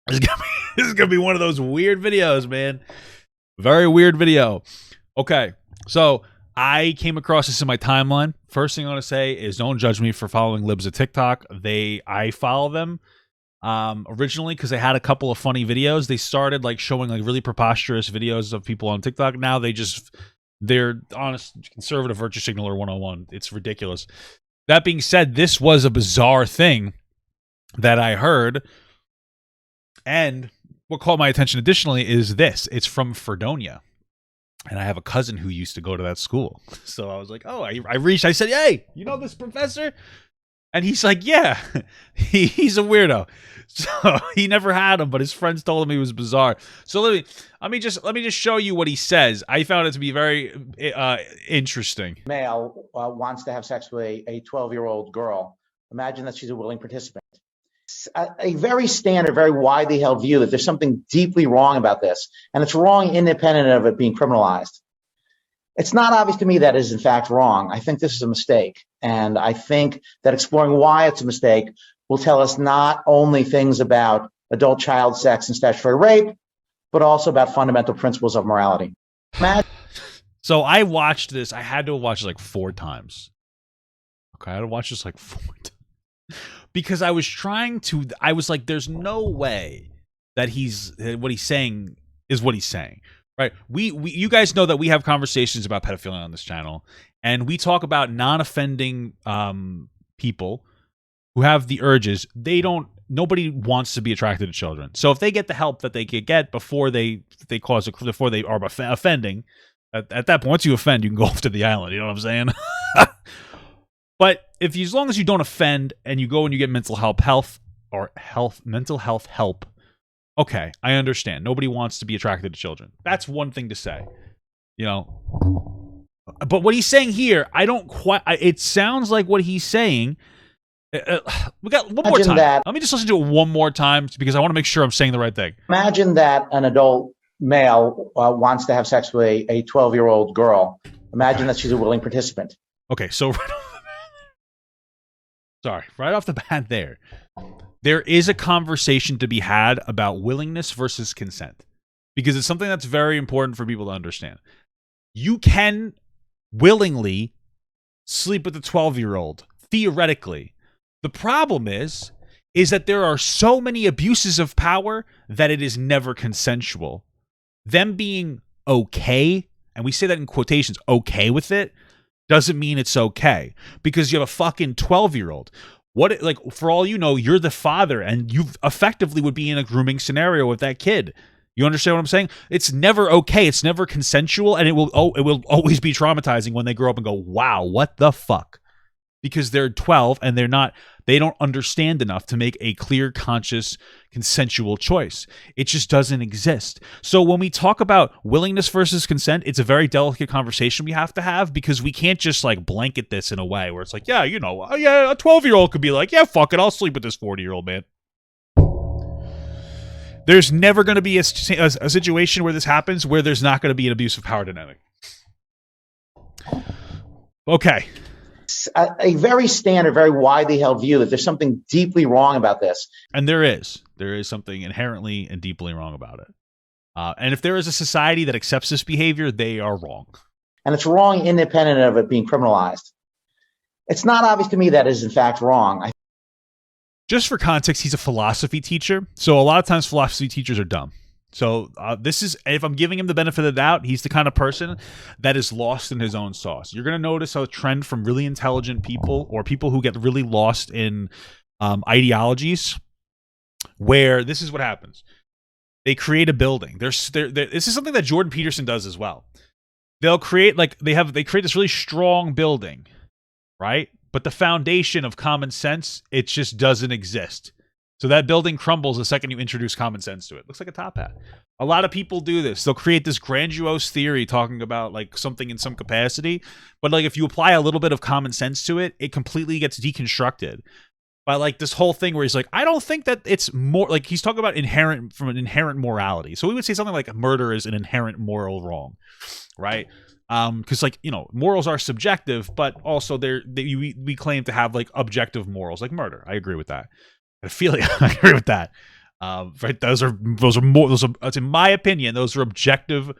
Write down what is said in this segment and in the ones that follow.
This is gonna be one of those weird videos, man. Very weird video. Okay, so I came across this in my timeline. First thing I want to say is don't judge me for following libs of TikTok. I follow them originally because they had a couple of funny videos. They started like showing like really preposterous videos of people on TikTok. Now they're honest conservative virtue signaler 101. It's ridiculous. That being said, this was a bizarre thing that I heard. And what caught my attention additionally is this. It's from Fredonia. And I have a cousin who used to go to that school. So I was like, oh, I said, hey, you know this professor? And he's like, yeah, he's a weirdo. So he never had him, but his friends told him he was bizarre. So let me just show you what he says. I found it to be very interesting. Male wants to have sex with a 12-year-old girl. Imagine that she's a willing participant. A very standard, very widely held view that there's something deeply wrong about this, and it's wrong independent of it being criminalized. It's not obvious to me that is in fact wrong. I think this is a mistake, and I think that exploring why it's a mistake will tell us not only things about adult child sex and statutory rape, but also about fundamental principles of morality. So I watched this. I had to watch it like 4 times. Okay, I had to watch this like 4 times. Because I was like, there's no way that what he's saying is what he's saying, right? You guys know that we have conversations about pedophilia on this channel, and we talk about non-offending people who have the urges. Nobody wants to be attracted to children. So if they get the help that they could get before they are offending, at that point, once you offend, you can go off to the island. You know what I'm saying? But as long as you don't offend and you go and you get mental health help, okay, I understand. Nobody wants to be attracted to children. That's one thing to say, you know. But what he's saying here, it sounds like what he's saying. We got one more time. Let me just listen to it one more time because I want to make sure I'm saying the right thing. Imagine that an adult male wants to have sex with a 12-year-old girl. Imagine that she's a willing participant. Okay, so right off the bat there is a conversation to be had about willingness versus consent, because it's something that's very important for people to understand. You can willingly sleep with a 12-year-old, theoretically. The problem is that there are so many abuses of power that it is never consensual. Them being okay, and we say that in quotations, okay with it, doesn't mean it's okay, because you have a fucking 12-year-old. For all you know, you're the father, and you effectively would be in a grooming scenario with that kid. You understand what I'm saying? It's never okay. It's never consensual, and it will always be traumatizing when they grow up and go, wow, what the fuck? Because they're 12 and they don't understand enough to make a clear, conscious, consensual choice. It just doesn't exist. So when we talk about willingness versus consent, it's a very delicate conversation we have to have, because we can't just like blanket this in a way where it's like, yeah, you know, yeah, a 12-year-old could be like, yeah, fuck it, I'll sleep with this 40-year-old man. There's never going to be a situation where this happens where there's not going to be an abuse of power dynamic. Okay. A very standard, very widely held view that there's something deeply wrong about this. And there is something inherently and deeply wrong about it. And if there is a society that accepts this behavior, they are wrong. And it's wrong independent of it being criminalized. It's not obvious to me that is in fact wrong. Just for context, he's a philosophy teacher. So a lot of times philosophy teachers are dumb. So if I'm giving him the benefit of the doubt, he's the kind of person that is lost in his own sauce. You're going to notice a trend from really intelligent people or people who get really lost in ideologies, where this is what happens. They create a building. This is something that Jordan Peterson does as well. They'll create they create this really strong building, right? But the foundation of common sense, it just doesn't exist. So that building crumbles the second you introduce common sense to it. Looks like a top hat. A lot of people do this. They'll create this grandiose theory talking about like something in some capacity, but like if you apply a little bit of common sense to it, it completely gets deconstructed by like this whole thing where he's like, I don't think that it's more like he's talking about an inherent morality. So we would say something like murder is an inherent moral wrong, right? Because like, you know, morals are subjective, but also we claim to have like objective morals, like murder. I agree with that. Pedophilia, I agree with that. Right? Those are more. That's in my opinion. Those are objective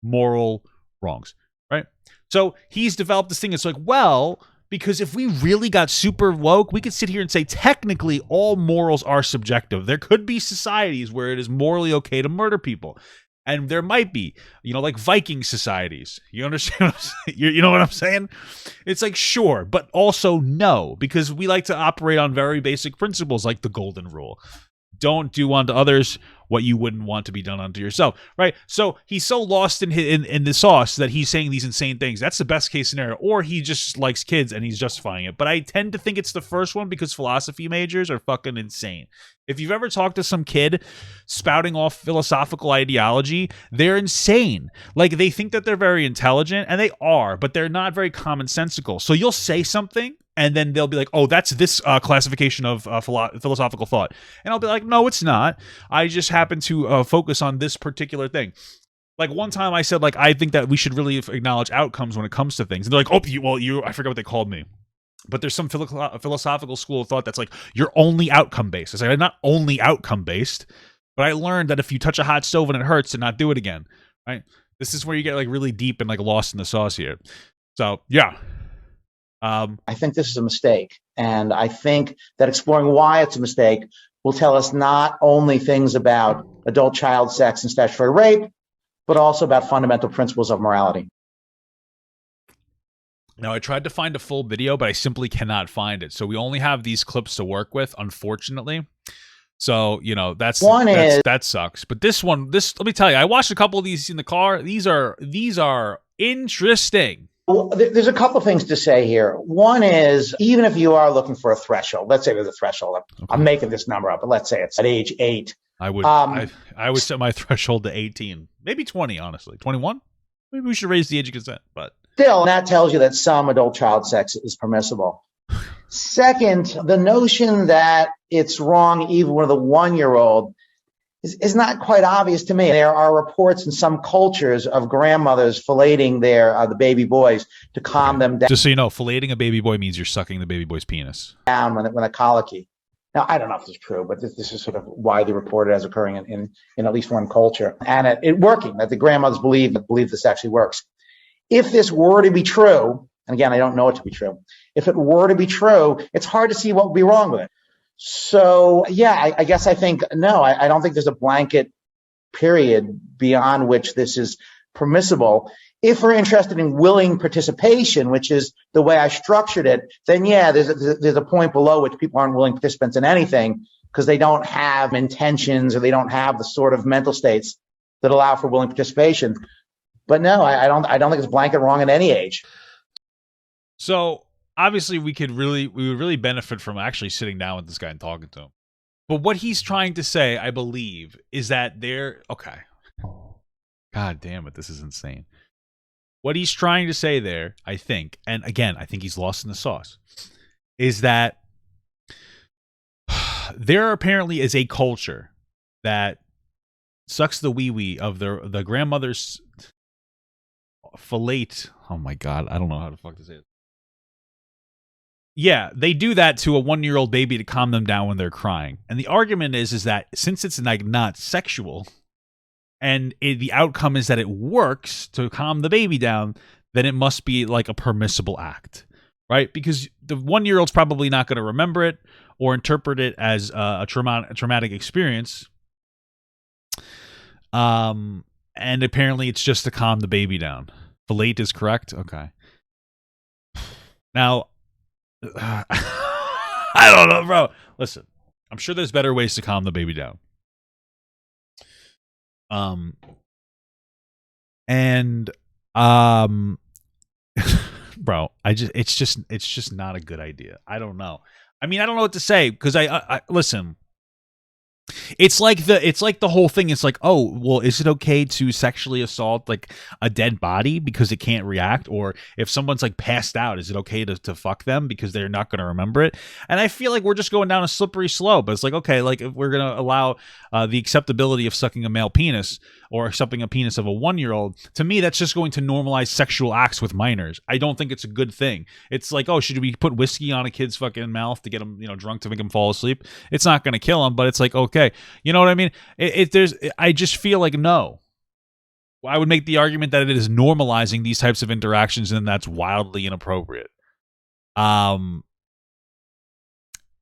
moral wrongs. Right? So he's developed this thing. It's like, well, because if we really got super woke, we could sit here and say technically all morals are subjective. There could be societies where it is morally okay to murder people. And there might be, like Viking societies. You understand what I'm saying? You know what I'm saying? It's like, sure, but also no, because we like to operate on very basic principles like the golden rule. Don't do unto others what you wouldn't want to be done unto yourself, right? So he's so lost in the sauce that he's saying these insane things. That's the best case scenario. Or he just likes kids and he's justifying it. But I tend to think it's the first one because philosophy majors are fucking insane. If you've ever talked to some kid spouting off philosophical ideology, they're insane. Like, they think that they're very intelligent, and they are, but they're not very commonsensical. So you'll say something, and then they'll be like, oh, that's this classification of philosophical thought. And I'll be like, no, it's not. I just happen to focus on this particular thing. Like, one time I said, like, I think that we should really acknowledge outcomes when it comes to things. And they're like, I forget what they called me. But there's some philosophical school of thought that's like, you're only outcome based. I say, I'm not only outcome based, but I learned that if you touch a hot stove and it hurts, to not do it again, right? This is where you get like really deep and like lost in the sauce here. So, yeah. I think this is a mistake. And I think that exploring why it's a mistake will tell us not only things about adult child sex and statutory rape, but also about fundamental principles of morality. Now, I tried to find a full video, but I simply cannot find it. So we only have these clips to work with, unfortunately. So, that sucks. But this one, let me tell you, I watched a couple of these in the car. These are interesting. Well, there's a couple of things to say here. One is, even if you are looking for a threshold, let's say there's a threshold. Okay. I'm making this number up, but let's say it's at age 8. I would set my threshold to 18, maybe 20, honestly. 21? Maybe we should raise the age of consent, but still, that tells you that some adult child sex is permissible. Second, the notion that it's wrong even with a 1-year-old is not quite obvious to me. There are reports in some cultures of grandmothers filleting the baby boys to calm them down. Just so you know, filleting a baby boy means you're sucking the baby boy's penis. Down when a colicky. Now, I don't know if this is true, but this is sort of widely reported as occurring in at least one culture. And it working, that the grandmothers believe this actually works. If this were to be true, and again, I don't know it to be true, if it were to be true, it's hard to see what would be wrong with it. So, yeah, I guess I think, no, I don't think there's a blanket period beyond which this is permissible. If we're interested in willing participation, which is the way I structured it, then, yeah, there's a point below which people aren't willing participants in anything because they don't have intentions or they don't have the sort of mental states that allow for willing participation. But no, I don't think it's blanket wrong at any age. So obviously we would really benefit from actually sitting down with this guy and talking to him. But what he's trying to say, I believe, is that okay. God damn it, this is insane. What he's trying to say there, I think, and again, I think he's lost in the sauce, is that there apparently is a culture that sucks the wee-wee of the grandmother's fillet. Oh my God, I don't know how to fuck to say it. Yeah, they do that to a 1-year-old baby to calm them down when they're crying. And the argument is that since it's like not sexual, and the outcome is that it works to calm the baby down, then it must be like a permissible act, right? Because the 1-year-old's probably not going to remember it or interpret it as a traumatic experience. And apparently it's just to calm the baby down. Fillet is correct? Okay. Now, I don't know, bro. Listen, I'm sure there's better ways to calm the baby down. Bro, it's just not a good idea. I don't know. I mean, I don't know what to say because I listen. It's like the whole thing. It's like, oh, well, is it okay to sexually assault like a dead body because it can't react? Or if someone's like passed out, is it okay to fuck them because they're not going to remember it? And I feel like we're just going down a slippery slope. But it's like, okay, like if we're going to allow the acceptability of sucking a male penis or something a penis of a 1-year-old, to me, that's just going to normalize sexual acts with minors. I don't think it's a good thing. It's like, oh, should we put whiskey on a kid's fucking mouth to get him, drunk to make him fall asleep? It's not going to kill him, but it's like, okay. You know what I mean? I just feel like, no. I would make the argument that it is normalizing these types of interactions, and that's wildly inappropriate.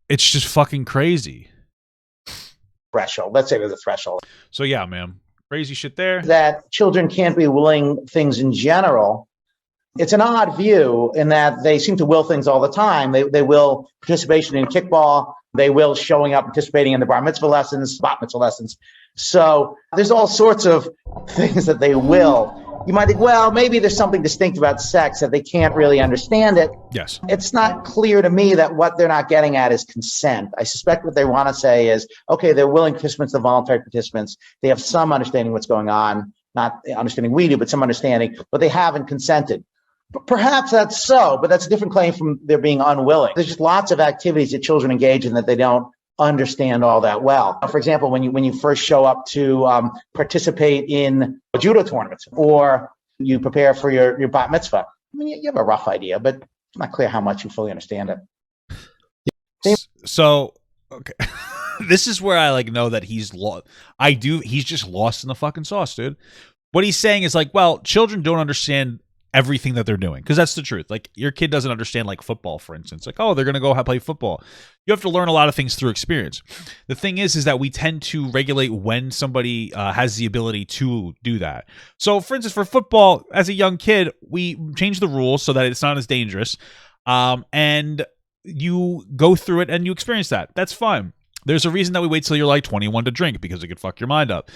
It's just fucking crazy. Threshold. Let's say there's a threshold. So yeah, man, crazy shit there. That children can't be willing things in general. It's an odd view in that they seem to will things all the time. They will participation in kickball. They will showing up, participating in the bar mitzvah lessons, bat mitzvah lessons. So there's all sorts of things that they will. You might think, well, maybe there's something distinct about sex that they can't really understand it. Yes. It's not clear to me that what they're not getting at is consent. I suspect what they want to say is, okay, they're willing participants, they're voluntary participants. They have some understanding what's going on, not understanding we do, but some understanding, but they haven't consented. But perhaps that's so, but that's a different claim from their being unwilling. There's just lots of activities that children engage in that they don't understand all that well. For example, when you first show up to participate in a judo tournament or you prepare for your bat mitzvah, I mean, you have a rough idea, but it's not clear how much you fully understand it. So, okay. This is where I know that he's lost. He's just lost in the fucking sauce, dude. What he's saying is well, children don't understand everything that they're doing, because that's the truth. Your kid doesn't understand football, for instance. Oh, they're gonna go play football. You have to learn a lot of things through experience. The thing is that we tend to regulate when somebody has the ability to do that. So for instance, for football, as a young kid, we change the rules so that it's not as dangerous, and you go through it and you experience that. That's fine. There's a reason that we wait till you're 21 to drink, because it could fuck your mind up.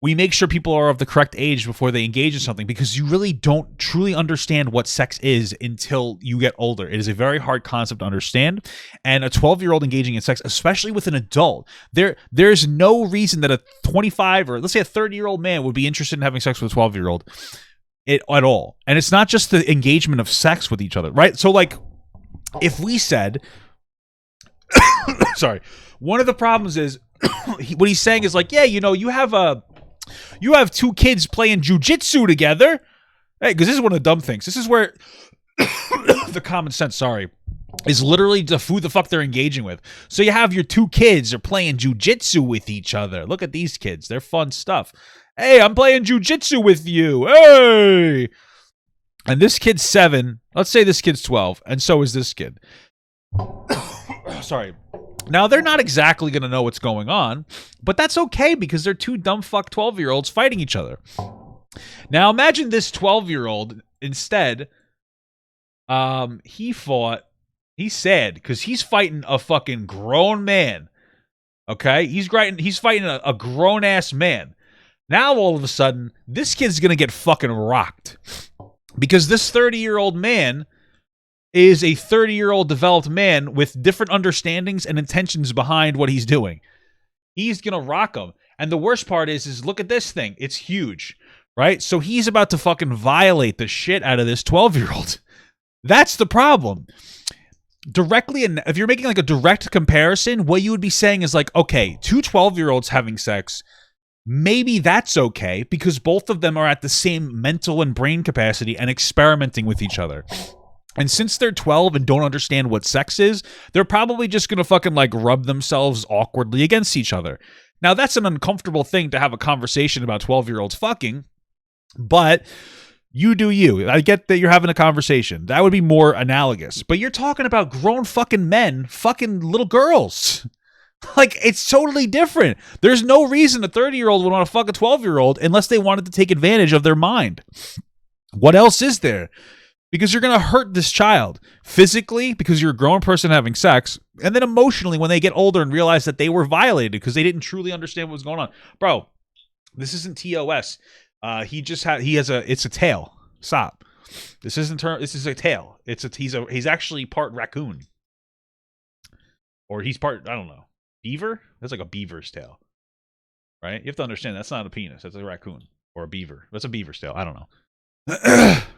We make sure people are of the correct age before they engage in something, because you really don't truly understand what sex is until you get older. It is a very hard concept to understand. And a 12-year-old engaging in sex, especially with an adult, there's no reason that a 25 or let's say a 30-year-old man would be interested in having sex with a 12-year-old at all. And it's not just the engagement of sex with each other, right? So if we said, sorry, one of the problems is what he's saying is yeah, you have two kids playing jujitsu together. Hey, because this is one of the dumb things. This is where the common sense, is literally who the fuck they're engaging with. So you have your two kids are playing jujitsu with each other. Look at these kids. They're fun stuff. Hey, I'm playing jujitsu with you. Hey. And this kid's 7. Let's say this kid's 12. And so is this kid. Sorry. Now, they're not exactly going to know what's going on, but that's okay, because they're two dumb fuck 12-year-olds fighting each other. Now, imagine this 12-year-old instead, he's sad because he's fighting a fucking grown man, okay? He's fighting a grown-ass man. Now, all of a sudden, this kid's going to get fucking rocked, because this 30-year-old man is a 30-year-old developed man with different understandings and intentions behind what he's doing. He's going to rock him. And the worst part is look at this thing. It's huge, right? So he's about to fucking violate the shit out of this 12-year-old. That's the problem. Directly, and if you're making a direct comparison, what you would be saying is okay, two 12-year-olds having sex, maybe that's okay, because both of them are at the same mental and brain capacity and experimenting with each other. And since they're 12 and don't understand what sex is, they're probably just going to fucking rub themselves awkwardly against each other. Now, that's an uncomfortable thing to have a conversation about 12-year-olds fucking, but you do you. I get that you're having a conversation. That would be more analogous. But you're talking about grown fucking men fucking little girls. It's totally different. There's no reason a 30-year-old would want to fuck a 12-year-old unless they wanted to take advantage of their mind. What else is there? Because you're going to hurt this child physically because you're a grown person having sex, and then emotionally when they get older and realize that they were violated because they didn't truly understand what was going on. Bro, this isn't TOS. It's a tail. Stop. This is a tail. He's actually part raccoon. Or he's part, I don't know, beaver? That's like a beaver's tail. Right? You have to understand that's not a penis. That's a raccoon or a beaver. That's a beaver's tail. I don't know.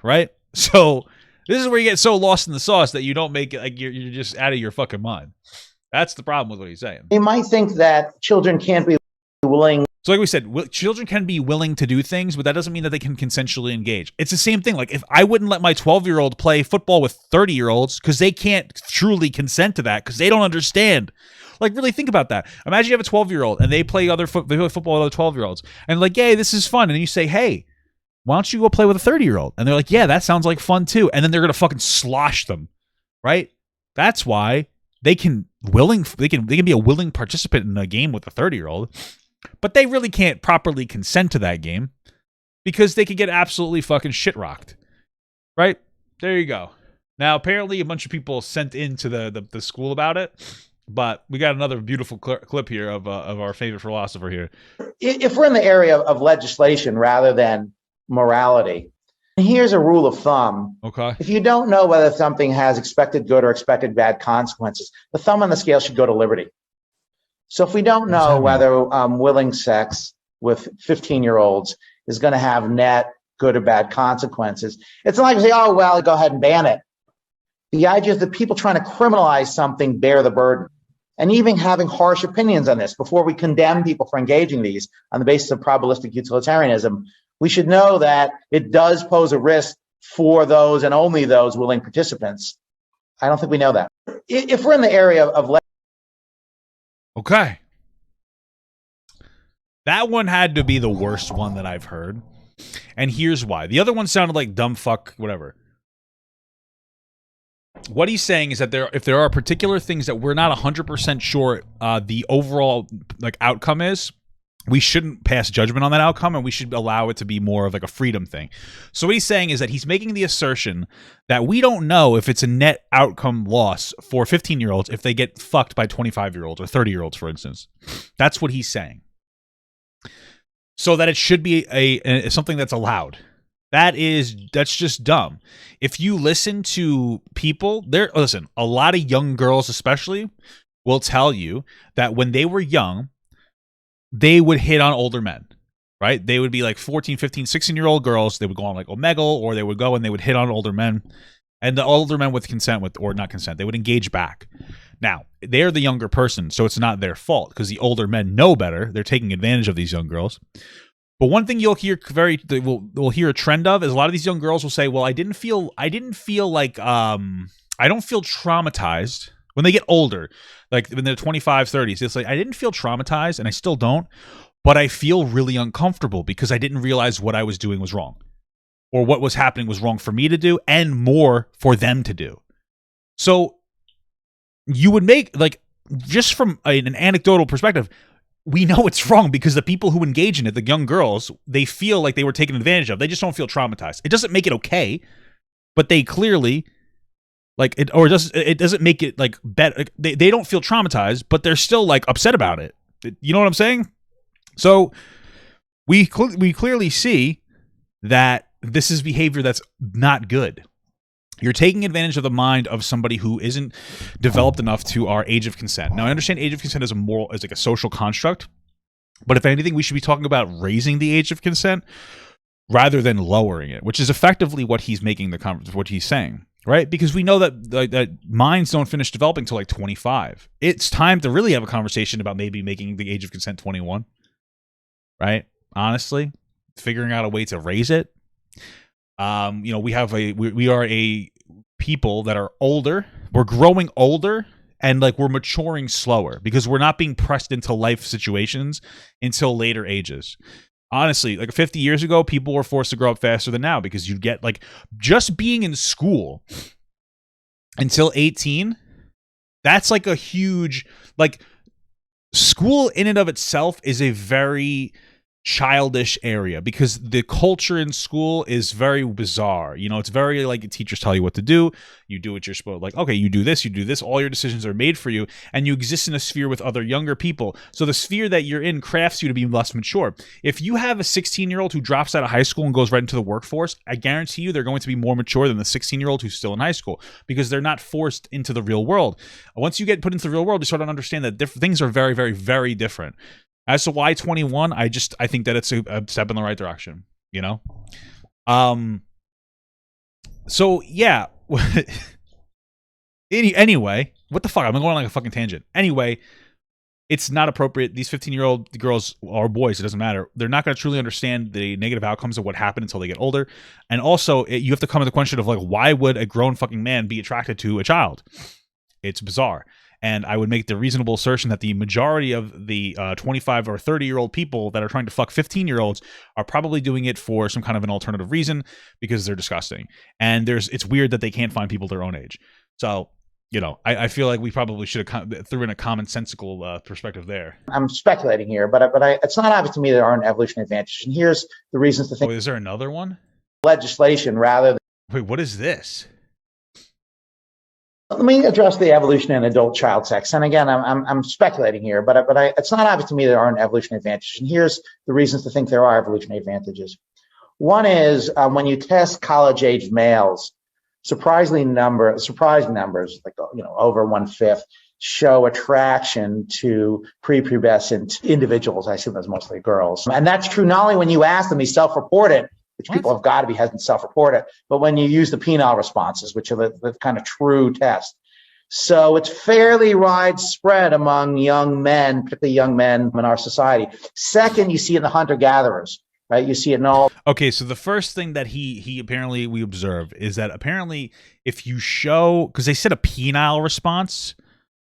Right? So this is where you get so lost in the sauce that you don't make it you're just out of your fucking mind. That's the problem with what he's saying. They might think that children can't be willing. So like we said, children can be willing to do things, but that doesn't mean that they can consensually engage. It's the same thing. Like if I wouldn't let my 12-year-old play football with 30-year-olds because they can't truly consent to that because they don't understand. Like really think about that. Imagine you have a 12-year-old and they play football with other 12-year-olds and like, yay, this is fun. And you say, hey, why don't you go play with a 30-year-old? And they're like, yeah, that sounds like fun too. And then they're going to fucking slosh them, right? That's why they can be a willing participant in a game with a 30-year-old. But they really can't properly consent to that game because they could get absolutely fucking shit rocked. Right? There you go. Now, apparently a bunch of people sent into the school about it, but we got another beautiful clip here of our favorite philosopher here. If we're in the area of legislation rather than morality, here's a rule of thumb. Okay. If you don't know whether something has expected good or expected bad consequences, the thumb on the scale should go to liberty. So if we don't know whether willing sex with 15-year-olds is going to have net good or bad consequences, it's not like we say, oh, well, go ahead and ban it. The idea is that people trying to criminalize something bear the burden. And even having harsh opinions on this before we condemn people for engaging these on the basis of probabilistic utilitarianism, we should know that it does pose a risk for those and only those willing participants. I don't think we know that. If we're in the area of okay. That one had to be the worst one that I've heard. And here's why. The other one sounded like dumb fuck, whatever. What he's saying is that if there are particular things that we're not 100% sure the overall outcome is, we shouldn't pass judgment on that outcome, and we should allow it to be more of like a freedom thing. So what he's saying is that he's making the assertion that we don't know if it's a net outcome loss for 15-year-olds if they get fucked by 25-year-olds or 30-year-olds, for instance. That's what he's saying. So that it should be something that's allowed. That's just dumb. If you listen to people, a lot of young girls especially will tell you that when they were young, they would hit on older men, right? They would be like 14, 15, 16-year-old girls. They would go on like Omegle, or they would go and they would hit on older men. And the older men with consent, or not consent, they would engage back. Now, they're the younger person, so it's not their fault because the older men know better. They're taking advantage of these young girls. But one thing you'll hear we'll hear a trend of is a lot of these young girls will say, well, I don't feel traumatized when they get older, like when they're 25, 30s. It's like, I didn't feel traumatized and I still don't, but I feel really uncomfortable because I didn't realize what I was doing was wrong, or what was happening was wrong for me to do and more for them to do. So you would make, like, just from an anecdotal perspective, we know it's wrong because the people who engage in it, the young girls, they feel like they were taken advantage of. They just don't feel traumatized. It doesn't make it okay, but they clearly, like, it doesn't make it like better. They don't feel traumatized, but they're still like upset about it. You know what I'm saying? So we clearly see that this is behavior that's not good. You're taking advantage of the mind of somebody who isn't developed enough to our age of consent. Now, I understand age of consent is like a social construct, but if anything, we should be talking about raising the age of consent rather than lowering it, which is effectively what he's making what he's saying, right? Because we know that minds don't finish developing till like 25. It's time to really have a conversation about maybe making the age of consent 21, right? Honestly, figuring out a way to raise it. We are a people that are older. We're growing older and like we're maturing slower because we're not being pressed into life situations until later ages. Honestly, like 50 years ago, people were forced to grow up faster than now because you get like just being in school until 18. That's like a huge, like, school in and of itself is a very childish area because the culture in school is very bizarre. You know, it's very like teachers tell you what to do. You do what you're supposed, like, okay, you do this. All your decisions are made for you, and you exist in a sphere with other younger people. So the sphere that you're in crafts you to be less mature. If you have a 16-year-old who drops out of high school and goes right into the workforce, I guarantee you they're going to be more mature than the 16-year-old who's still in high school because they're not forced into the real world. Once you get put into the real world, you start to understand that things are very, very, very different. As to why 21, I think that it's a step in the right direction, you know? So, yeah. Anyway, what the fuck? I'm going on like a fucking tangent. Anyway, it's not appropriate. These 15-year-old girls or boys, it doesn't matter. They're not going to truly understand the negative outcomes of what happened until they get older. And also, you have to come to the question of like, why would a grown fucking man be attracted to a child? It's bizarre. And I would make the reasonable assertion that the majority of the 25 or 30-year-old people that are trying to fuck 15-year-olds are probably doing it for some kind of an alternative reason because they're disgusting. And it's weird that they can't find people their own age. So, you know, I feel like we probably should have threw in a commonsensical perspective there. I'm speculating here, but it's not obvious to me there aren't evolutionary advantages. And here's the reasons to think. Oh, is there another one? Legislation rather than. Wait, what is this? Let me address the evolution in adult-child sex. And again, I'm speculating here, but it's not obvious to me there aren't evolutionary advantages. And here's the reasons to think there are evolutionary advantages. One is when you test college-age males, surprising numbers, like over 1/5, show attraction to prepubescent individuals. I assume that's mostly girls, and that's true not only when you ask them; they self-report it, which people have got to be hesitant to self-report it, but when you use the penile responses, which are the kind of true test. So it's fairly widespread among young men, particularly young men in our society. Second, you see it in the hunter-gatherers. Right, you see it in all. Okay, so the first thing that he apparently we observe is that apparently if you show, because they said a penile response,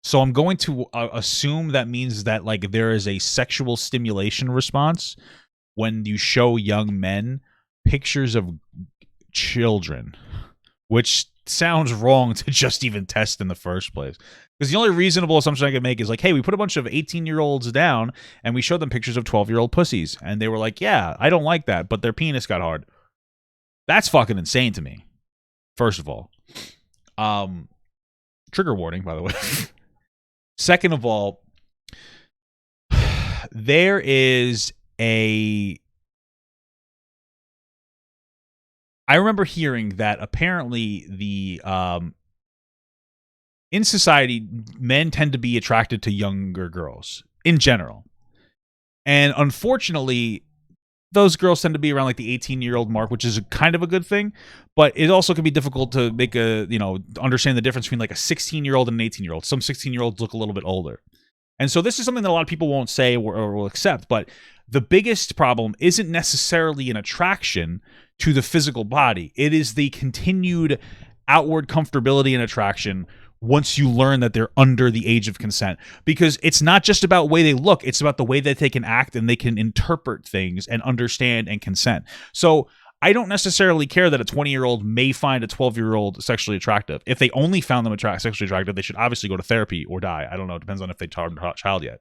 so I'm going to assume that means that like there is a sexual stimulation response when you show young men pictures of children, which sounds wrong to just even test in the first place. Because the only reasonable assumption I could make is like, hey, we put a bunch of 18-year-olds down and we showed them pictures of 12-year-old pussies. And they were like, yeah, I don't like that, but their penis got hard. That's fucking insane to me, first of all. Trigger warning, by the way. Second of all, there is I remember hearing that apparently in society, men tend to be attracted to younger girls in general. And unfortunately, those girls tend to be around like the 18-year-old mark, which is kind of a good thing. But it also can be difficult to make understand the difference between like a 16-year-old and an 18-year-old. Some 16-year-olds look a little bit older. And so this is something that a lot of people won't say or will accept. But the biggest problem isn't necessarily an attraction to the physical body. It is the continued outward comfortability and attraction once you learn that they're under the age of consent. Because it's not just about the way they look, it's about the way that they can act and they can interpret things and understand and consent. So I don't necessarily care that a 20-year-old may find a 12-year-old sexually attractive. If they only found them sexually attractive, they should obviously go to therapy or die. I don't know. It depends on if they harmed a child yet.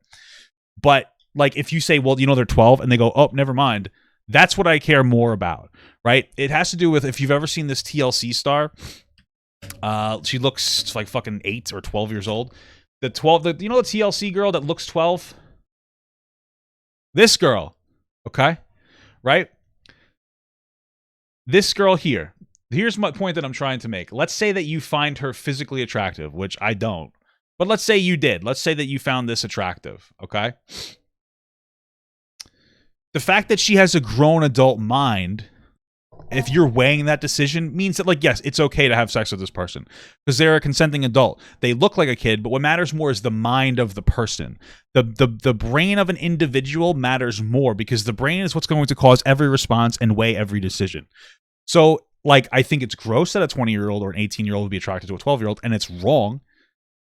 But like if you say, well, they're 12 and they go, oh, never mind. That's what I care more about, right? It has to do with if you've ever seen this TLC star. She looks like fucking 8 or 12 years old. The TLC girl that looks 12? This girl, okay? Right? This girl here. Here's my point that I'm trying to make. Let's say that you find her physically attractive, which I don't. But let's say you did. Let's say that you found this attractive, okay? The fact that she has a grown adult mind, if you're weighing that decision, means that, like, yes, it's okay to have sex with this person because they're a consenting adult. They look like a kid, but what matters more is the mind of the person. The brain of an individual matters more because the brain is what's going to cause every response and weigh every decision. So, like, I think it's gross that a 20-year-old or an 18-year-old would be attracted to a 12-year-old, and it's wrong.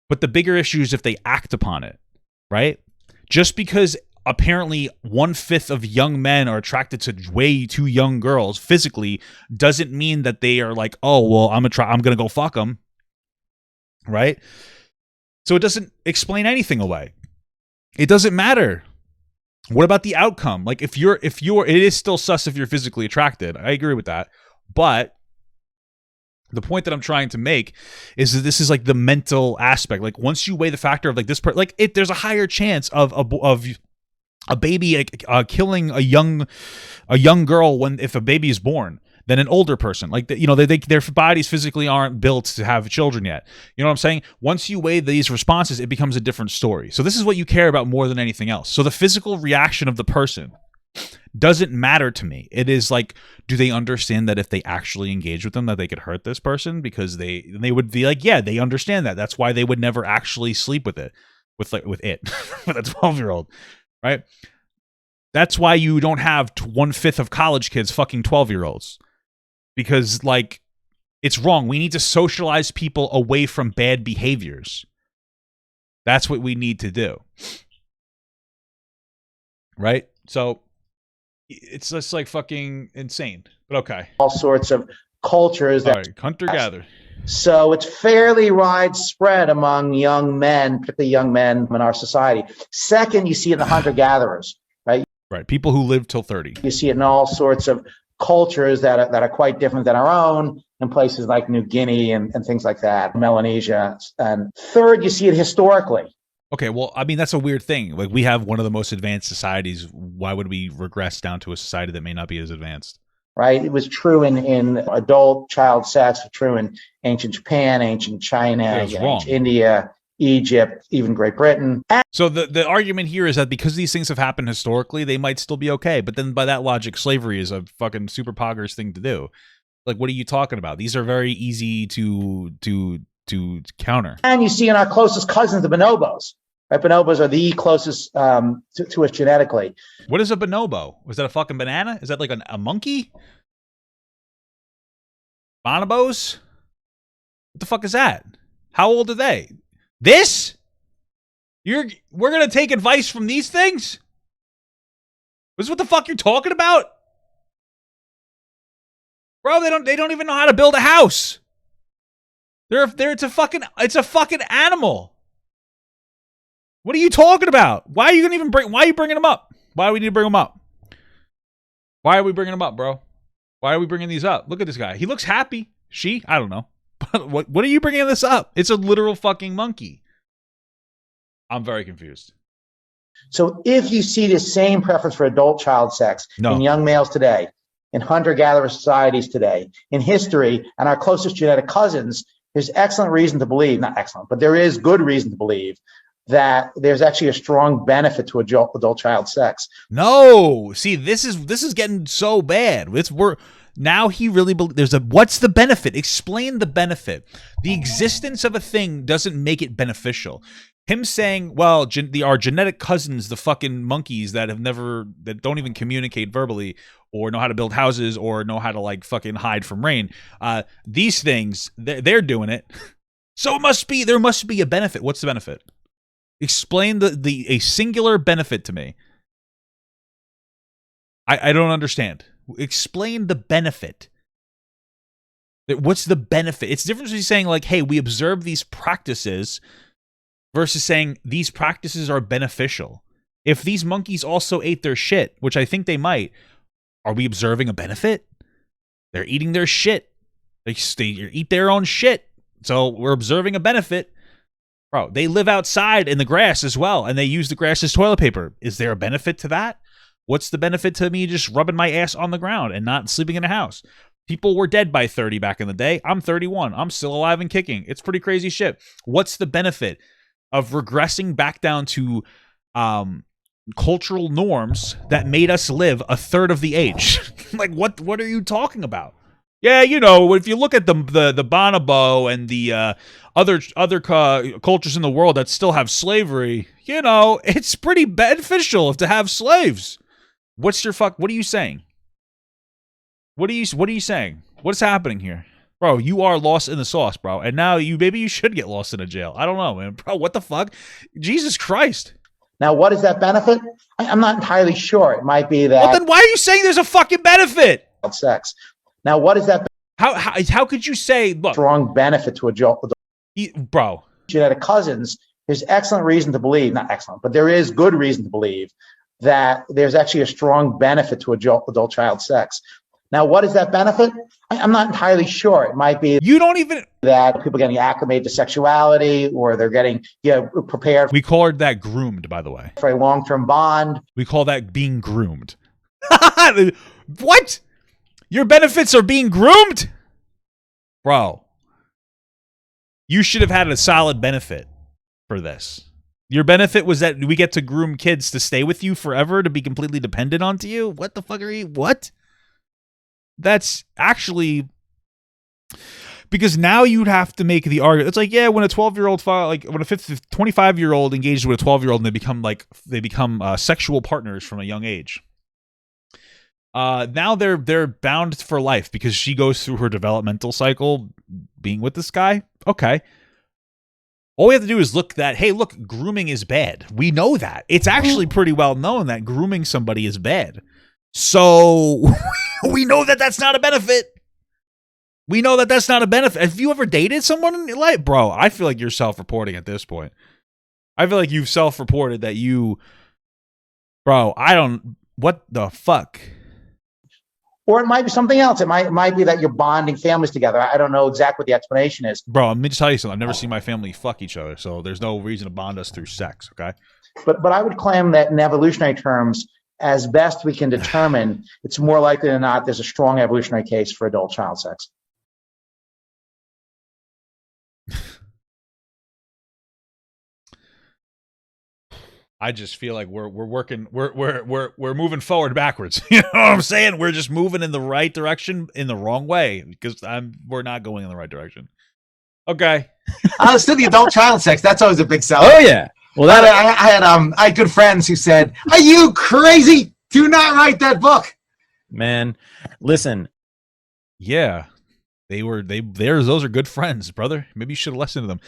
But the bigger issue is if they act upon it, right? Just because apparently 1/5 of young men are attracted to way too young girls physically doesn't mean that they are like, oh, well, I'm gonna go fuck them, right? So it doesn't explain anything away. It doesn't matter. What about the outcome? Like if you're, it is still sus if you're physically attracted. I agree with that, but the point that I'm trying to make is that this is like the mental aspect. Like once you weigh the factor of like this part, like there's a higher chance of a baby killing a young girl if a baby is born than an older person. Like their bodies physically aren't built to have children yet. You know what I'm saying? Once you weigh these responses, it becomes a different story. So this is what you care about more than anything else. So the physical reaction of the person doesn't matter to me. It is like, do they understand that if they actually engage with them that they could hurt this person? Because they would be like, yeah, they understand that. That's why they would never actually sleep with it. with it with a 12-year-old, right? That's why you don't have 1/5 of college kids fucking 12-year-olds, because like it's wrong. We need to socialize people away from bad behaviors. That's what we need to do, right? So it's just like fucking insane. But okay, all sorts of cultures. All right, hunter-gatherer. So it's fairly widespread among young men, particularly young men in our society. Second, you see it in the hunter-gatherers, right? Right, people who live till 30. You see it in all sorts of cultures that are quite different than our own, in places like New Guinea and things like that, Melanesia. And third, you see it historically. Okay, well, I mean, that's a weird thing. Like, we have one of the most advanced societies. Why would we regress down to a society that may not be as advanced? Right? It was true in adult child sex, true in ancient Japan, ancient China, ancient India, Egypt, even Great Britain. So the argument here is that because these things have happened historically, they might still be okay. But then by that logic, slavery is a fucking super poggers thing to do. Like, what are you talking about? These are very easy to counter. And you see in our closest cousins, the bonobos. Right? Bonobos are the closest to us genetically. What is a bonobo? Was that a fucking banana? Is that like a monkey? Bonobos? What the fuck is that? How old are they? This? We're gonna take advice from these things? This is what the fuck you're talking about? Bro, they don't even know how to build a house. It's a fucking animal. What are you talking about? Why are you bringing them up? Why do we need to bring them up? Why are we bringing them up, bro? Why are we bringing these up? Look at this guy. He looks happy. I don't know. But what are you bringing this up? It's a literal fucking monkey. I'm very confused. So if you see the same preference for adult child sex in young males today, in hunter-gatherer societies today, in history, and our closest genetic cousins, there's excellent reason to believe, not excellent, but there is good reason to believe that there's actually a strong benefit to adult child sex. No, see, this is getting so bad. Now he really believes what's the benefit? Explain the benefit. The existence of a thing doesn't make it beneficial. Him saying, well, our genetic cousins, the fucking monkeys that don't even communicate verbally or know how to build houses or know how to like fucking hide from rain. These things, they're doing it. So there must be a benefit. What's the benefit? Explain a singular benefit to me. I don't understand. Explain the benefit. What's the benefit? It's the difference between saying like, hey, we observe these practices versus saying these practices are beneficial. If these monkeys also ate their shit, which I think they might, are we observing a benefit? They're eating their shit. They eat their own shit. So we're observing a benefit. Bro, they live outside in the grass as well, and they use the grass as toilet paper. Is there a benefit to that? What's the benefit to me just rubbing my ass on the ground and not sleeping in a house? People were dead by 30 back in the day. I'm 31. I'm still alive and kicking. It's pretty crazy shit. What's the benefit of regressing back down to cultural norms that made us live a third of the age? Like, what are you talking about? Yeah, if you look at the bonobo and the other cultures in the world that still have slavery, it's pretty beneficial to have slaves. What are you saying? What are you saying? What's happening here? Bro, you are lost in the sauce, bro. And now maybe you should get lost in a jail. I don't know, man. Bro, what the fuck? Jesus Christ. Now, what is that benefit? I'm not entirely sure. It might be that. Well, then why are you saying there's a fucking benefit? Sex. Now, what is that? How could you say, look, strong benefit to adult bro genetic cousins? There's excellent reason to believe, not excellent, but there is good reason to believe that there's actually a strong benefit to adult child sex. Now, what is that benefit? I'm not entirely sure. It might be you don't even that people getting acclimated to sexuality, or they're getting prepared. We call that groomed, by the way, for a long-term bond. We call that being groomed. What? Your benefits are being groomed? Bro, you should have had a solid benefit for this. Your benefit was that we get to groom kids to stay with you forever, to be completely dependent onto you? What the fuck are you? What? That's actually Because now you'd have to make the argument. It's like, yeah, when a 12-year-old, like when a 25-year-old engages with a 12-year-old and they become sexual partners from a young age. Now they're bound for life because she goes through her developmental cycle being with this guy. Okay. All we have to do is look, grooming is bad. We know that. It's actually pretty well known that grooming somebody is bad. So we know that that's not a benefit. We know that that's not a benefit. Have you ever dated someone in your life? Bro, I feel like you're self-reporting at this point. I feel like you've self-reported that you... Bro, what the fuck? Or it might be something else. It might be that you're bonding families together. I don't know exactly what the explanation is. Bro, let me just tell you something. I've never seen my family fuck each other, so there's no reason to bond us through sex, okay? But I would claim that in evolutionary terms, as best we can determine, it's more likely than not there's a strong evolutionary case for adult child sex. I just feel like we're moving forward backwards. You know what I'm saying? We're just moving in the right direction in the wrong way because we're not going in the right direction. Okay. Still the adult child sex. That's always a big sell. Oh yeah. Well, that I had good friends who said, "Are you crazy? Do not write that book." Man, listen. Yeah, those are good friends, brother. Maybe you should have listened to them.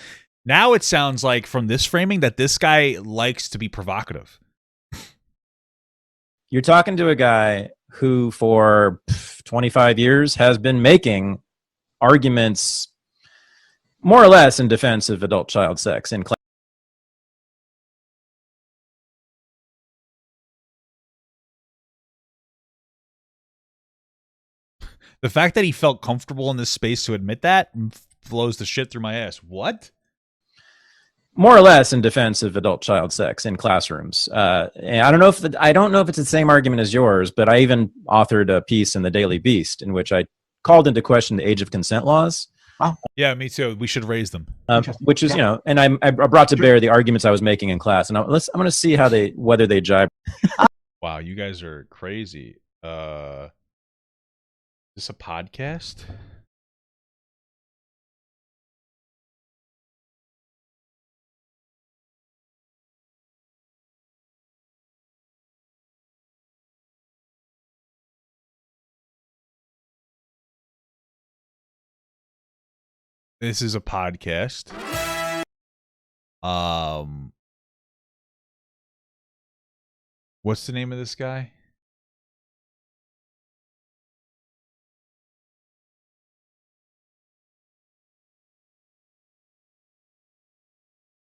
Now it sounds like from this framing that this guy likes to be provocative. You're talking to a guy who for 25 years has been making arguments more or less in defense of adult child sex in class. The fact that he felt comfortable in this space to admit that blows the shit through my ass. What? More or less in defense of adult child sex in classrooms. And I don't know if it's the same argument as yours, but I even authored a piece in the Daily Beast in which I called into question the age of consent laws. Wow. Yeah, me too. We should raise them. Which is, and I brought to bear the arguments I was making in class, and I'm going to see whether they jibe. Wow, you guys are crazy. Is this a podcast? This is a podcast. What's the name of this guy?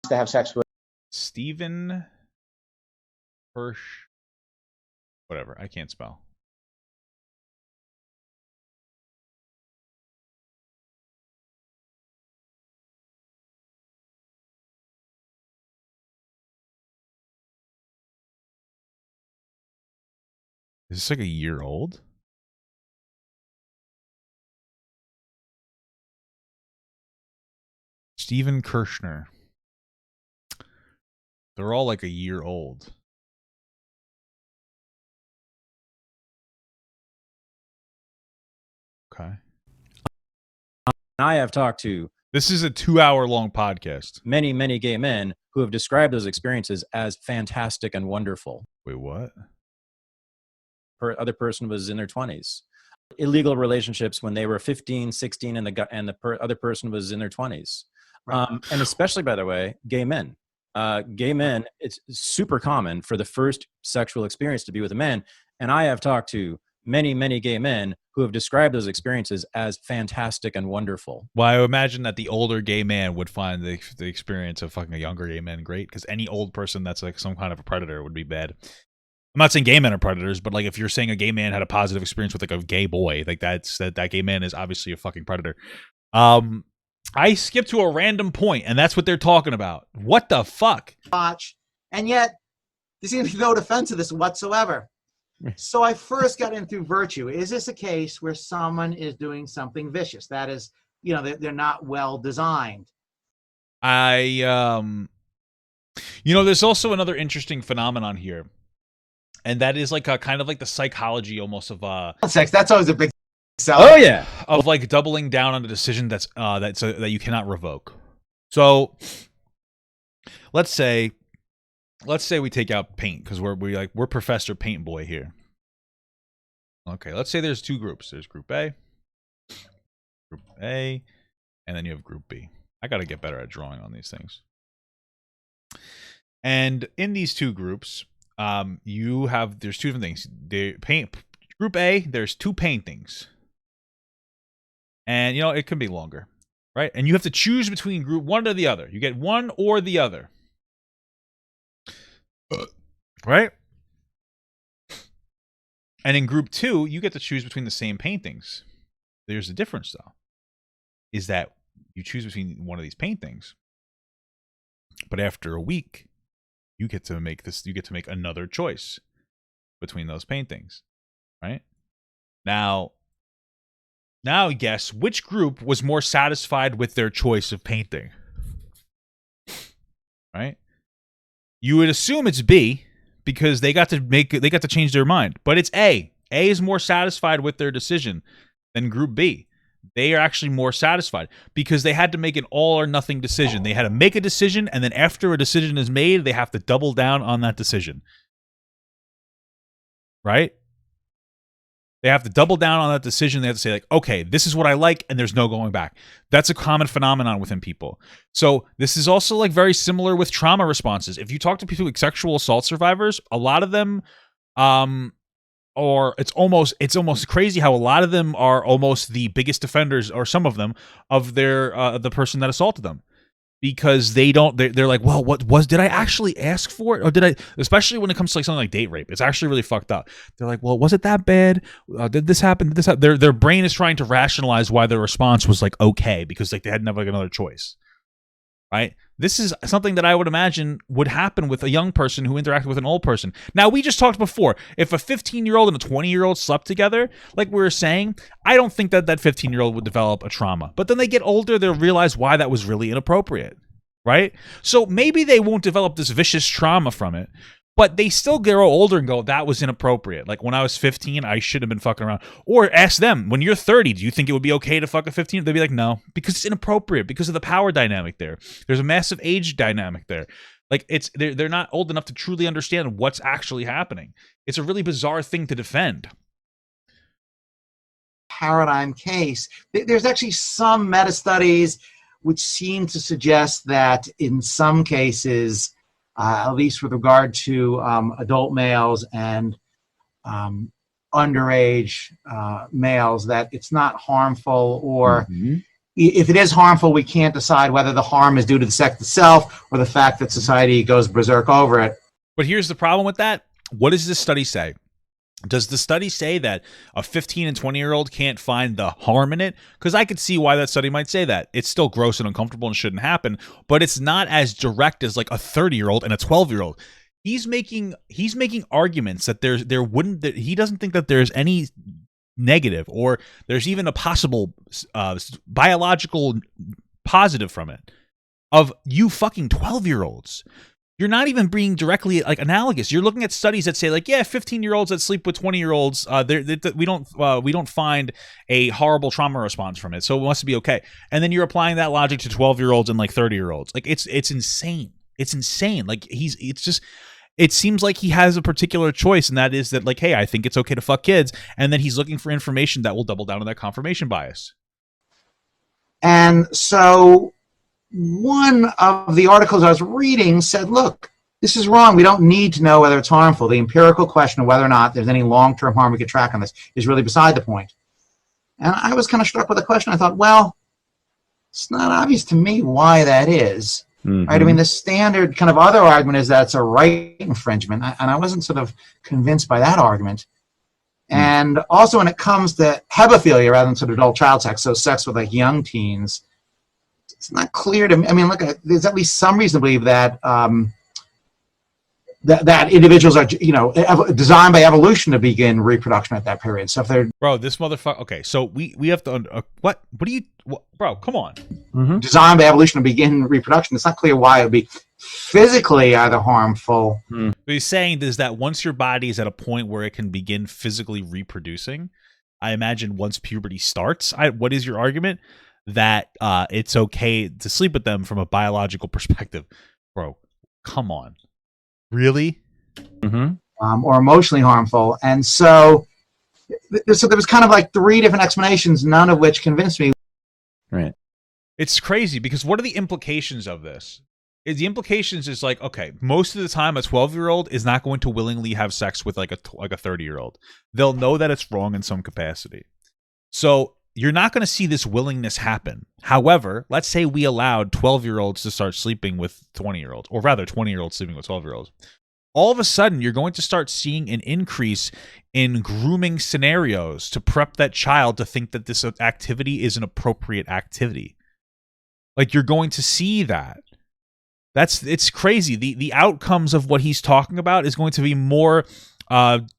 To have sex with Stephen Hirsch. Whatever. I can't spell. Is this like a year old? Stephen Kirschner. They're all like a year old. Okay. I have talked to This is a 2-hour-long podcast. many, many gay men who have described those experiences as fantastic and wonderful. Wait, what? Other person was in their 20s. Illegal relationships when they were 15, 16, and the other person was in their 20s. And especially, by the way, gay men. Gay men, it's super common for the first sexual experience to be with a man. And I have talked to many, many gay men who have described those experiences as fantastic and wonderful. Well, I imagine that the older gay man would find the experience of fucking a younger gay man great, because any old person that's like some kind of a predator would be bad. I'm not saying gay men are predators, but like if you're saying a gay man had a positive experience with like a gay boy, like that gay man is obviously a fucking predator. I skipped to a random point, and that's what they're talking about. What the fuck? Watch, and yet there seems to be no defense of this whatsoever. So I first got in through virtue. Is this a case where someone is doing something vicious? That is, they're not well designed. There's also another interesting phenomenon here, and that is like a kind of like the psychology almost of Sex. That's always a big So Oh yeah. of like doubling down on a decision that you cannot revoke. So let's say we take out paint because we're Professor Paint Boy here. Okay, let's say there's two groups. There's Group A, and then you have Group B. I got to get better at drawing on these things. And in these two groups, there's two different things. Group A, there's two paintings. And, it can be longer, right? And you have to choose between group one or the other. You get one or the other. Right? And in group 2, you get to choose between the same paintings. There's a difference, though, is that you choose between one of these paintings, but after a week, you get to make another choice between those paintings, right? Now guess which group was more satisfied with their choice of painting, right? You would assume it's B, because they got to change their mind. But it's A. A is more satisfied with their decision than Group B. They are actually more satisfied because they had to make an all or nothing decision. They had to make a decision, and then after a decision is made, they have to double down on that decision. Right? They have to double down on that decision. They have to say, like, okay, this is what I like, and there's no going back. That's a common phenomenon within people. So this is also like very similar with trauma responses. If you talk to people like sexual assault survivors, a lot of them, or it's almost crazy how a lot of them are almost the biggest defenders, or some of them, of the person that assaulted them. Because they're like, well, did I actually ask for it? Or did I, especially when it comes to like something like date rape, it's actually really fucked up. They're like, well, was it that bad? Did this happen? Did this happen? Their brain is trying to rationalize why their response was like, okay, because like they hadn't have like another choice. Right? This is something that I would imagine would happen with a young person who interacted with an old person. Now, we just talked before, if a 15-year-old and a 20-year-old slept together, like we were saying, I don't think that 15-year-old would develop a trauma. But then they get older, they'll realize why that was really inappropriate, right? So maybe they won't develop this vicious trauma from it, but they still grow older and go, that was inappropriate. Like when I was 15, I should have been fucking around. Or ask them, when you're 30, do you think it would be okay to fuck a 15? They'd be like, no, because it's inappropriate, because of the power dynamic there. There's a massive age dynamic there. Like they're not old enough to truly understand what's actually happening. It's a really bizarre thing to defend. Paradigm case. There's actually some meta studies which seem to suggest that in some cases, at least with regard to adult males and underage males, that it's not harmful, or if it is harmful, we can't decide whether the harm is due to the sex itself or the fact that society goes berserk over it. But here's the problem with that. What does this study say? Does the study say that a 15 and 20-year-old can't find the harm in it? Because I could see why that study might say that. It's still gross and uncomfortable and shouldn't happen, but it's not as direct as like a 30-year-old and a 12-year-old. He's making arguments that he doesn't think that there's any negative, or there's even a possible biological positive from it, of you fucking 12-year-olds. You're not even being directly like analogous. You're looking at studies that say like, yeah, 15-year-olds that sleep with 20-year-olds, we don't find a horrible trauma response from it, so it must be okay. And then you're applying that logic to 12-year-olds and like 30-year-olds. Like it's insane. It's insane. Like it seems like he has a particular choice, and that is that like, hey, I think it's okay to fuck kids, and then he's looking for information that will double down on that confirmation bias. And so one of the articles I was reading said, look, this is wrong. We don't need to know whether it's harmful. The empirical question of whether or not there's any long-term harm we could track on this is really beside the point. And I was kind of struck with the question. I thought, well, it's not obvious to me why that is. Right? I mean, the standard kind of other argument is that it's a right infringement, and I wasn't sort of convinced by that argument. And also when it comes to hebephilia rather than sort of adult child sex, so sex with like young teens, it's not clear to me. I mean, look, there's at least some reason to believe that that individuals are, designed by evolution to begin reproduction at that period. So if they're this motherfucker. Okay, so we have to what do you, bro? Come on. Designed by evolution to begin reproduction, it's not clear why it would be physically either harmful. What he's saying is that once your body is at a point where it can begin physically reproducing, I imagine once puberty starts, what is your argument? That it's okay to sleep with them from a biological perspective. Bro, come on. Really? Mm-hmm. Or emotionally harmful. And so there was kind of like 3 different explanations, none of which convinced me. Right. It's crazy because what are the implications of this? The implications is like, okay, most of the time a 12-year-old is not going to willingly have sex with like a 30-year-old. They'll know that it's wrong in some capacity. So you're not going to see this willingness happen. However, let's say we allowed 12-year-olds to start sleeping with 20-year-olds, or rather 20-year-olds sleeping with 12-year-olds. All of a sudden, you're going to start seeing an increase in grooming scenarios to prep that child to think that this activity is an appropriate activity. Like, you're going to see that. It's crazy. The outcomes of what he's talking about is going to be more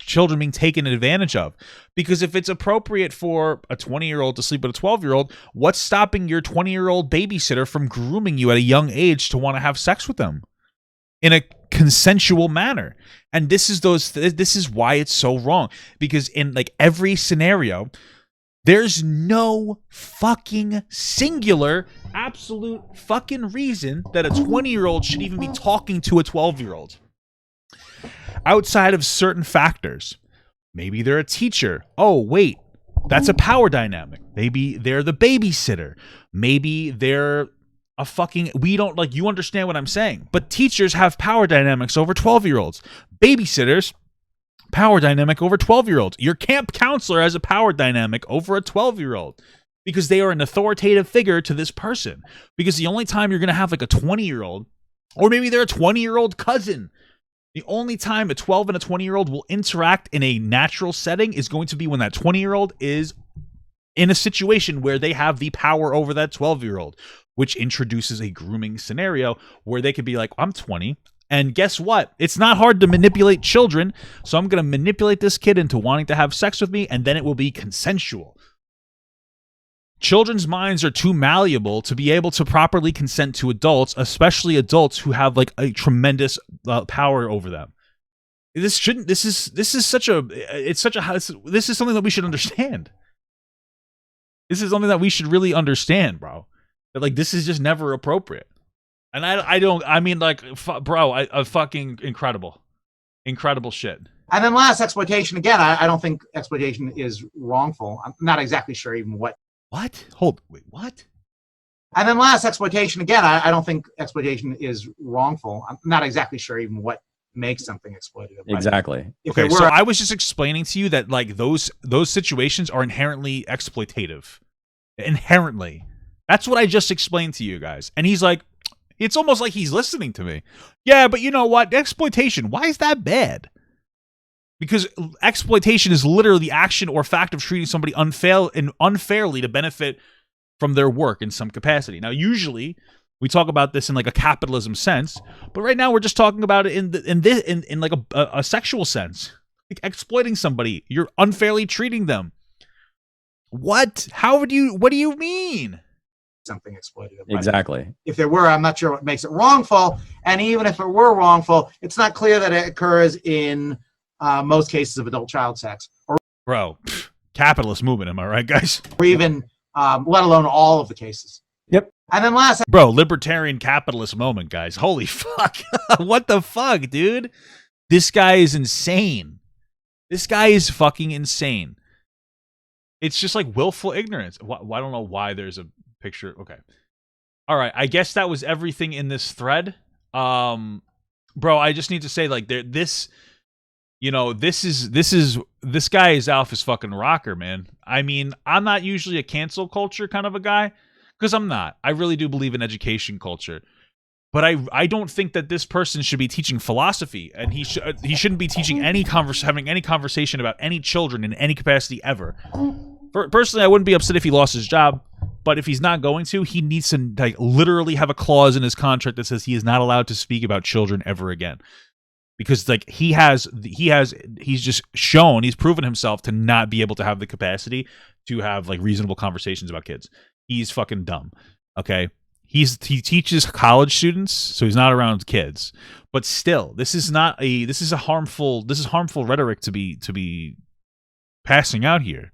children being taken advantage of. Because if it's appropriate for a 20-year-old to sleep with a 12-year-old, what's stopping your 20-year-old babysitter from grooming you at a young age to want to have sex with them in a consensual manner? And this is why it's so wrong. Because in like every scenario, there's no fucking singular, absolute fucking reason that a 20-year-old should even be talking to a 12-year-old. Outside of certain factors. Maybe they're a teacher. Oh, wait, that's a power dynamic. Maybe they're the babysitter. Maybe they're a fucking, we don't, like, you understand what I'm saying. But teachers have power dynamics over 12-year-olds. Babysitters, power dynamic over 12-year-olds. Your camp counselor has a power dynamic over a 12-year-old because they are an authoritative figure to this person. Because the only time you're going to have like a 20-year-old, or maybe they're a 20-year-old cousin, the only time a 12 and a 20-year-old will interact in a natural setting is going to be when that 20-year-old is in a situation where they have the power over that 12-year-old, which introduces a grooming scenario where they could be like, I'm 20, and guess what? It's not hard to manipulate children, so I'm going to manipulate this kid into wanting to have sex with me, and then it will be consensual. Children's minds are too malleable to be able to properly consent to adults, especially adults who have like a tremendous power over them. This is something that we should understand. This is something that we should really understand, bro. That like this is just never appropriate. And I fucking incredible shit. And then last, exploitation. Again, I don't think exploitation is wrongful. I'm not exactly sure even what. What? Wait, what? And then last, exploitation. Again, I don't think exploitation is wrongful. I'm not exactly sure even what makes something exploitative. Exactly. Okay, so I was just explaining to you that like those situations are inherently exploitative. Inherently. That's what I just explained to you guys. And he's like, it's almost like he's listening to me. Yeah, but you know what? Exploitation, why is that bad? Because exploitation is literally the action or fact of treating somebody unfairly to benefit from their work in some capacity. Now, usually we talk about this in like a capitalism sense, but right now we're just talking about it in like a sexual sense. Like exploiting somebody, you're unfairly treating them. What? What do you mean? Something exploitative. Exactly. If there were, I'm not sure what makes it wrongful. And even if it were wrongful, it's not clear that it occurs in most cases of adult-child sex. Bro, capitalist movement, am I right, guys? Or even, let alone all of the cases. Yep. And then last... Bro, libertarian capitalist moment, guys. Holy fuck. What the fuck, dude? This guy is insane. This guy is fucking insane. It's just like willful ignorance. I don't know why there's a picture. Okay. All right. I guess that was everything in this thread. Bro, I just need to say, like, this guy is Alpha's fucking rocker, man. I mean, I'm not usually a cancel culture kind of a guy, because I'm not. I really do believe in education culture. But I don't think that this person should be teaching philosophy, and he shouldn't be teaching having any conversation about any children in any capacity ever. Personally, I wouldn't be upset if he lost his job, but if he's not going to, he needs to like literally have a clause in his contract that says he is not allowed to speak about children ever again. Because like he's just shown, he's proven himself to not be able to have the capacity to have like reasonable conversations about kids. He's fucking dumb. Okay. He teaches college students, so he's not around kids. But still, this is harmful rhetoric to be passing out here.